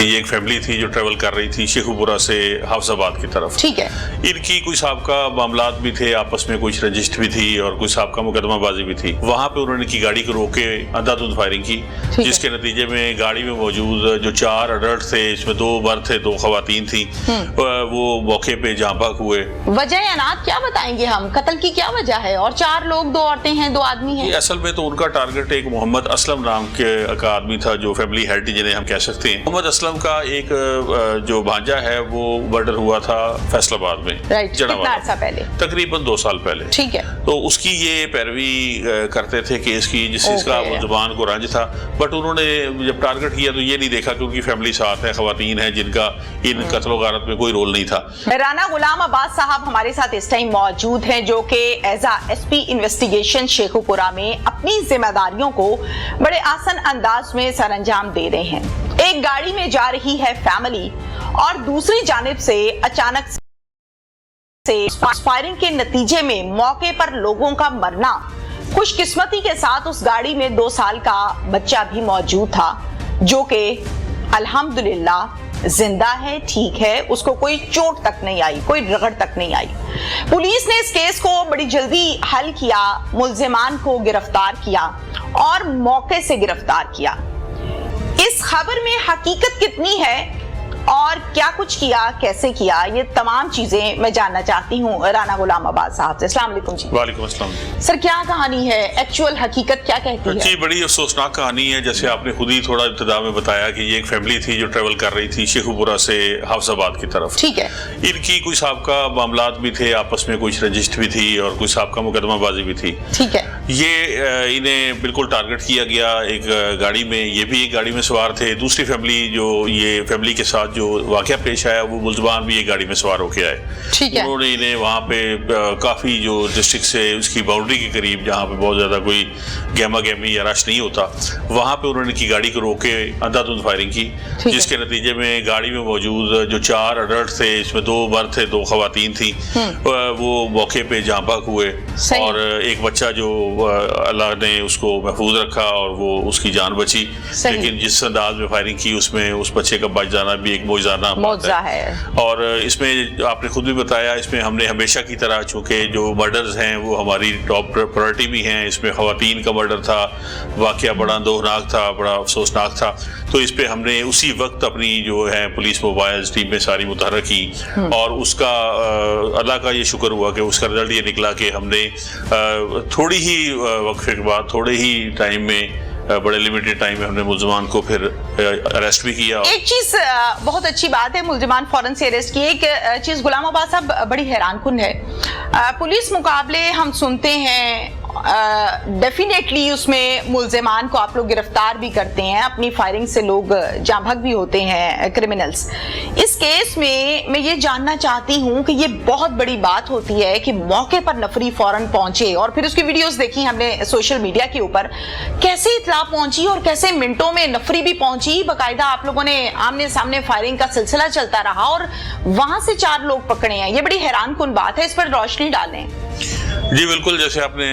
ये एक फैमिली थी जो ट्रेवल कर रही थी शेखुपुरा से हाफजाबाद की तरफ। ठीक है। इनकी कोई साबका मामलात भी थे, आपस में कुछ रजिस्ट भी थी और कोई साबका मुकदमाबाजी भी थी। वहां पे उन्होंने की गाड़ी को रोके अंधाधुंध फायरिंग की, जिसके नतीजे में गाड़ी में मौजूद जो 4 अडल्ट थे, इसमें 2 मर्द थे, 2 खवातीन थी, वो मौके पे जहाँ भाग हुए। वजह अनाथ क्या बताएंगे हम? कत्ल की क्या वजह है? और 4 लोग, 2 औरतें हैं, 2 आदमी हैं। ये असल में तो उनका टारगेट एक मोहम्मद असलम नाम के का आदमी था, जो फैमिली हेड जिन्हें हम कह सकते हैं। मोहम्मद असलम اسلم کا ایک جو بھانجا ہے وہ مرڈر ہوا تھا فیصل آباد میں کتنا عرصہ پہلے؟ تقریباً 2 سال پہلے. ٹھیک ہے. تو اس کی یہ پیروی کرتے تھے کیس کی جس چیز کا زبان کو رنج تھا, بٹ انہوں نے جب ٹارگٹ کیا تو یہ نہیں دیکھا کہ ان کی فیملی ساتھ ہے, خواتین ہیں جن کا ان قتل و غارت میں کوئی رول نہیں تھا. رانا غلام عباس صاحب ہمارے ساتھ اس ٹائم موجود ہیں جو کہ as S P investigation Shekau پورہ میں اپنی ذمہ داریوں کو بڑے آسان انداز میں سر انجام دے رہے ہیں. ایک گاڑی میں جا رہی ہے فیملی اور دوسری جانب سے اچانک سے فائرنگ کے نتیجے میں موقع پر لوگوں کا مرنا. خوش قسمتی کے ساتھ اس گاڑی میں 2 سال کا بچہ بھی موجود تھا جو کہ الحمدللہ زندہ ہے, ٹھیک ہے, اس کو کوئی چوٹ تک نہیں آئی, کوئی رگڑ تک نہیں آئی. پولیس نے اس کیس کو بڑی جلدی حل کیا, ملزمان کو گرفتار کیا اور موقع سے گرفتار کیا. اس خبر میں حقیقت کتنی ہے اور کیا کچھ کیا, کیسے کیا, یہ تمام چیزیں میں جاننا چاہتی ہوں رانا غلام عباس صاحب سے. السلام علیکم جی. وعلیکم السلام. سر کیا کہانی ہے, ایکچوئل حقیقت کیا کہتی ہے؟ جی بڑی افسوسناک کہانی ہے. جیسے آپ نے خود ہی تھوڑا ابتدا میں بتایا کہ یہ ایک فیملی تھی جو ٹریول کر رہی تھی شیخو پورہ سے حافظ آباد کی طرف. ٹھیک ہے. ان کی کوئی سابقہ معاملات بھی تھے, آپس میں کچھ رنجش بھی تھی اور کوئی سابقہ مقدمہ بازی بھی تھی. ٹھیک ہے. یہ انہیں بالکل ٹارگٹ کیا گیا ایک گاڑی میں, یہ بھی ایک گاڑی میں سوار تھے. دوسری فیملی جو یہ فیملی کے ساتھ جو واقعہ پیش آیا وہ ملزمان بھی ایک گاڑی میں سوار ہو کے آئے. انہوں نے انہیں وہاں پہ کافی جو ڈسٹرکٹ سے اس کی باؤنڈری کے قریب جہاں پہ بہت زیادہ کوئی گہما گہمی یا رش نہیں ہوتا وہاں پہ انہوں نے کی گاڑی کو روک کے اندھا دھند فائرنگ کی, جس کے نتیجے میں گاڑی میں موجود جو 4 اڈلٹ تھے, اس میں 2 مرد تھے 2 خواتین تھیں, وہ موقع پہ جاں بحق ہوئے اور ایک بچہ جو اللہ نے اس کو محفوظ رکھا اور وہ اس کی جان بچی. لیکن جس انداز میں فائرنگ کی اس میں اس بچے کا بچ جانا بھی ایک معجزانہ ہے. اور اس میں آپ نے خود بھی بتایا, اس میں ہم نے ہمیشہ کی طرح چونکہ جو مرڈرز ہیں وہ ہماری ٹاپ پرائرٹی بھی ہیں, اس میں خواتین کا مرڈر تھا, واقعہ بڑا اندوہناک تھا, بڑا افسوسناک تھا. تو اس پہ ہم نے اسی وقت اپنی جو ہے پولیس موبائلز ٹیم میں ساری متحرک کی اور اس کا اللہ کا یہ شکر ہوا کہ اس کا رزلٹ یہ نکلا کہ ہم نے تھوڑی ہی وقفے کے بعد, تھوڑے ہی ٹائم میں, بڑے لیمیٹڈ ٹائم میں ہم نے ملزمان کو پھر اریسٹ بھی کیا. ایک چیز بہت اچھی بات ہے, ملزمان فوراً سے اریسٹ کی. ایک چیز غلام عباس صاحب بڑی حیران کن ہے, پولیس مقابلے ہم سنتے ہیں ڈیفینیٹلی اس میں ملزمان کو آپ لوگ گرفتار بھی کرتے ہیں, اپنی فائرنگ سے لوگ جاں بحق بھی ہوتے ہیں کرمنلز. اس کیس میں یہ جاننا چاہتی ہوں کہ یہ بہت بڑی بات ہوتی ہے کہ موقع پر نفری فوراً پہنچے اور پھر اس کی ویڈیوز دیکھی ہم نے سوشل میڈیا کے اوپر, کیسے اطلاع پہنچی اور کیسے منٹوں میں نفری بھی پہنچی. باقاعدہ آپ لوگوں نے آمنے سامنے فائرنگ کا سلسلہ چلتا رہا اور وہاں سے 4 لوگ پکڑے ہیں. یہ بڑی حیران کن بات ہے, اس پر روشنی ڈالیں. جی بالکل, جیسے آپ نے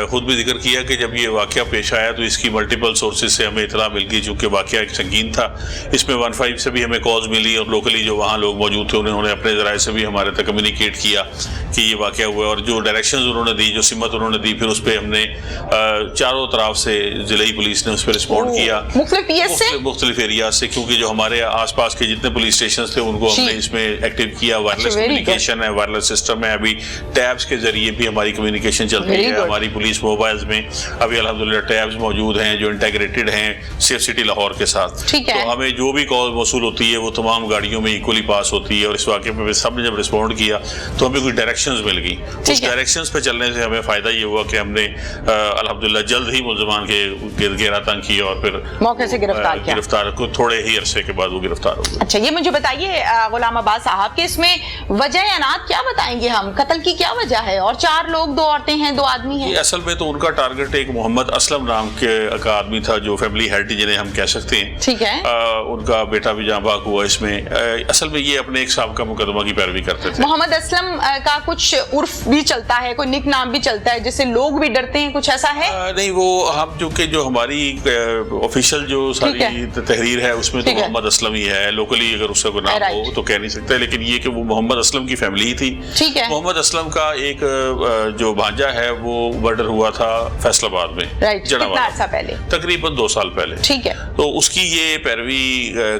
خود بھی ذکر کیا کہ جب یہ واقعہ پیش آیا تو اس کی ملٹیپل سورسز سے ہمیں اطلاع مل گئی, چونکہ واقعہ ایک سنگین تھا. اس میں 15 سے بھی ہمیں کالز ملی اور لوکلی جو وہاں لوگ موجود تھے انہوں نے اپنے ذرائع سے بھی ہمارے تک کمیونیکیٹ کیا کہ یہ واقعہ ہوا, اور جو ڈائریکشنز انہوں نے دی, جو سمت انہوں نے دی, پھر اس پہ ہم نے چاروں طرف سے ضلعی پولیس نے اس پہ رسپونڈ کیا مختلف ایریاز سے, کیونکہ جو ہمارے آس پاس کے جتنے پولیس اسٹیشنز تھے ان کو ہم نے اس میں ایکٹیو کیا. وائرلیس کمیونیکیشن ہے, وائرلیس سسٹم ہے, ابھی ٹیبز کے ذریعے بھی ہماری کمیونیکیشن چل رہی ہے. ہماری پولیس موبائلز میں ابھی الحمدللہ ٹیبز موجود ہیں جو انٹیگریٹڈ ہیں سیف سٹی لاہور کے ساتھ. تو ہمیں جو بھی کال موصول ہوتی ہے وہ تمام گاڑیوں میں ایکولی پاس ہوتی ہے, اور اس واقعے پہ سب نے جب رسپونڈ کیا تو ہمیں کوئی ڈائریکشنز مل گئی. اس ڈائریکشنز پہ چلنے سے ہمیں فائدہ یہ ہوا کہ ہم نے الحمدللہ جلد ہی ملزمان کے گرد گھیرا تنگ کیا اور پھر موقع سے گرفتار کو تھوڑے ہی عرصے کے بعد وہ گرفتار ہو گئے. اچھا, یہ مجھے بتائیے غلام عباس صاحب کہ اس میں وجہ انات کیا بتائیں گے ہم, قتل کی کیا وجہ ہے؟ اور 4 لوگ, 2 عورتیں ہیں, 2 آدمی ہیں. اصل میں تو ان کا ٹارگٹ ایک محمد اسلم نام کا آدمی تھا جو فیملی ہیڈ جنہیں ہم کہہ سکتے ہیں. ٹھیک ہے. ان کا بیٹا بھی جاں بحق ہوا اس میں. اصل میں یہ اپنے ایک سابقہ مقدمہ کی پیروی کرتے تھے. محمد اسلم کا کچھ عرف بھی چلتا ہے, کوئی نک نام بھی چلتا ہے جس سے لوگ بھی ڈرتے ہیں, کچھ ایسا ہے؟ نہیں, وہ ہم چونکہ جو ہماری آفیشیل جو ساری تحریر ہے اس میں تو محمد اسلم ہی ہے. لوکلی اگر اس کا کوئی نام ہو تو کہہ نہیں سکتے, لیکن یہ کہ وہ محمد اسلم کی فیملی ہی تھی. ٹھیک ہے. محمد اسلم کا ایک जो भांजा है वो मर्डर हुआ था फैसलाबाद में, राइट, कितना जड़ावाला, अर्सा पहले? तकरीबन 2 साल पहले। ठीक है। तो उसकी ये पैरवी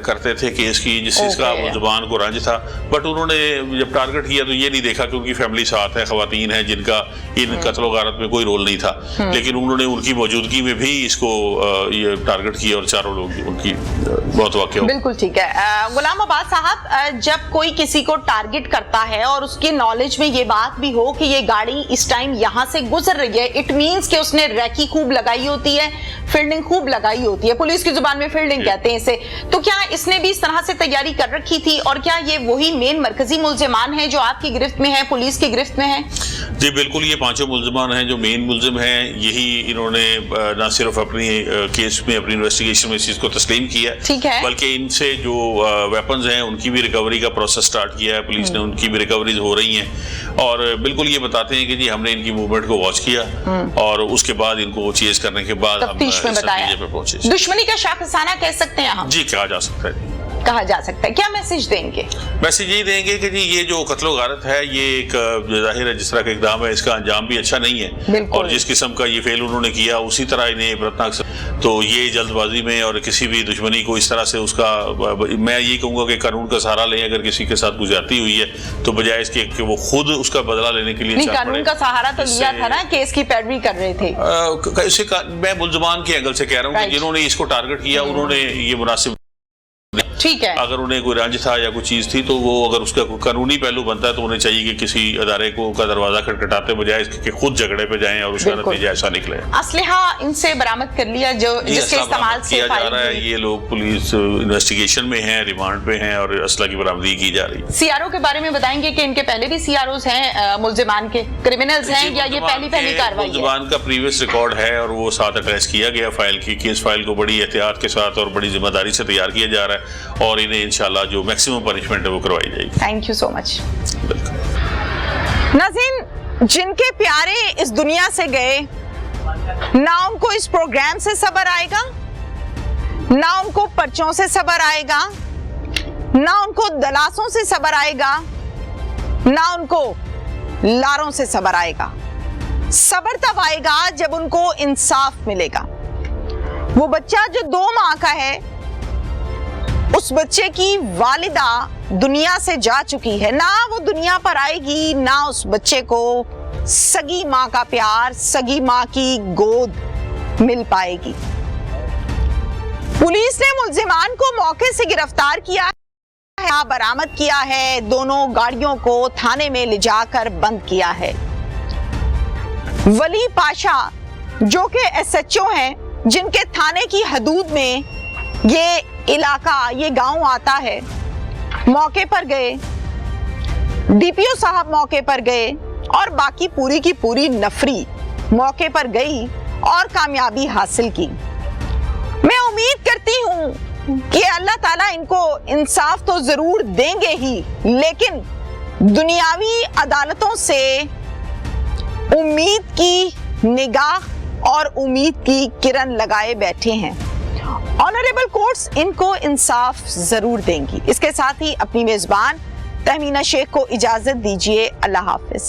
करते थे केस की, जिस चीज का मुल्ज़मान को रंज था, बट उन्होंने जब टारगेट किया तो ये नहीं देखा कि उनकी फैमिली साथ है, खवातीन है जिनका इन कत्ल गारत में कोई रोल नहीं था, लेकिन उन्होंने उनकी मौजूदगी में भी इसको ये टारगेट किया और चारों लोग उनकी बहुत वाक़या हो। बिल्कुल ठीक है। गुलाम अब्बास साहब, जब कोई किसी को टारगेट करता है और उसके नॉलेज में ये बात भी हो कि ये गाड़ी इस टाइम यहाँ से गुजर रही है, इट मींस कि उसने रैकी खूब लगाई होती है, फील्डिंग खूब लगाई होती है, पुलिस की जुबान में फील्डिंग कहते हैं इसे। तो क्या इसने भी इस तरह से तैयारी कर रखी थी, और क्या ये वही मेन मरकजी मुल्जिमान है जो आपकी गिरफ्त में है, पुलिस की गिरफ्त में है? जी बिल्कुल, ये 5 मुल्जिमान हैं जो मेन मुल्जिम हैं। यही इन्होंने न सिर्फ अपनी केस में, अपनी इन्वेस्टिगेशन में इस चीज को तस्लीम किया, ठीक है, बल्कि इनसे जो वेपन्स हैं उनकी भी रिकवरी का प्रोसेस स्टार्ट किया है पुलिस ने, उनकी भी रिकवरीज हो रही हैं। और बिल्कुल ये बताते हैं कि जी हमने इनकी मूवमेंट को वॉच किया और उसके बाद इनको चेज करने के बाद हम तफ्तीश में बताया। पे पहुंचे। दुश्मनी का शाखसाना कह सकते हैं हम? जी कहा जा सकता है, कहा जा सकता है। क्या मैसेज देंगे? मैसेज यही देंगे कि जी ये जो कत्ल गारत है ये एक जाहिर है जिस तरह का इकदाम है, इसका अंजाम भी अच्छा नहीं है, और जिस किस्म का ये फेल उन्होंने किया उसी तरह इन्हें इबरतनाक। तो ये जल्दबाजी में और किसी भी दुश्मनी को इस तरह से उसका, मैं यही कहूँगा कि कानून का सहारा लें अगर किसी के साथ गुजारती हुई है, तो बजाय इसके कि वो खुद उसका बदला लेने के लिए नहीं, कानून का सहारा तो लिया था ना, केस की पैरवी कर रहे थे। मैं मुल्ज़मान के एंगल से कह रहा हूँ कि जिन्होंने इसको टारगेट किया उन्होंने ये मुनासिब, ठीक है, अगर उन्हें कोई रंज था या कोई चीज थी तो वो अगर उसका कोई कानूनी पहलू बनता है तो उन्हें चाहिए कि किसी अदारे को का दरवाजा खटखटाते बजाय इसके खुद झगड़े पे जाएं और उसका नतीजा ऐसा निकले। असलहा इनसे बरामद कर लिया जो जिसके इस्तेमाल से किया जा रहा है, ये लोग पुलिस इन्वेस्टिगेशन में हैं, रिमांड पे हैं और असला की बरामदगी की जा रही है। सीआरओ के बारे में बताएंगे कि इनके पहले भी सीआरओज हैं, मुल्जिमान के क्रिमिनल्स हैं, या ये पहली कार्रवाई है? मुल्जिमान का प्रीवियस रिकॉर्ड है और वो साथ अटैच किया गया फाइल की, केस फाइल को बड़ी एहतियात के साथ और बड़ी जिम्मेदारी से तैयार किया जा रहा है और इन्हें इंशाल्लाह जो मैक्सिमम पनिशमेंट है वो करवाई जाएगी। Thank you so much. नाज़रीन, जिनके प्यारे इस दुनिया से गए, ना उनको इस प्रोग्राम से सब्र आएगा, ना उनको पर्चों से सब्र आएगा, ना उनको दलासों से सब्र आएगा, ना उनको लारों से सब्र आएगा। सब्र तब आएगा जब उनको इंसाफ मिलेगा। वो बच्चा जो 2 माह का है, उस बच्चे की वालिदा दुनिया से जा चुकी है, ना वो दुनिया पर आएगी, ना उस बच्चे को सगी माँ का प्यार, सगी माँ की गोद मिल पाएगी। पुलिस ने मुल्जिमान को मौके से गिरफ्तार किया है, बरामद किया है, दोनों गाड़ियों को थाने में ले जाकर बंद किया है। वली पाशा जो कि एसएचओ हैं, जिनके थाने की हदूद में ये इलाका, ये गांव आता है, मौके पर गए, डीपीओ साहब मौके पर गए और बाकी पूरी की पूरी नफरी मौके पर गई और कामयाबी हासिल की। मैं उम्मीद करती हूं कि अल्लाह ताला इनको इंसाफ तो जरूर देंगे ही, लेकिन दुनियावी अदालतों से उम्मीद की निगाह और उम्मीद की किरण लगाए बैठे हैं। ऑनरेबल कोर्ट्स इनको इंसाफ जरूर देंगी। इसके साथ ही अपनी मेजबान तहमीना शेख को इजाजत दीजिए। अल्लाह हाफिज।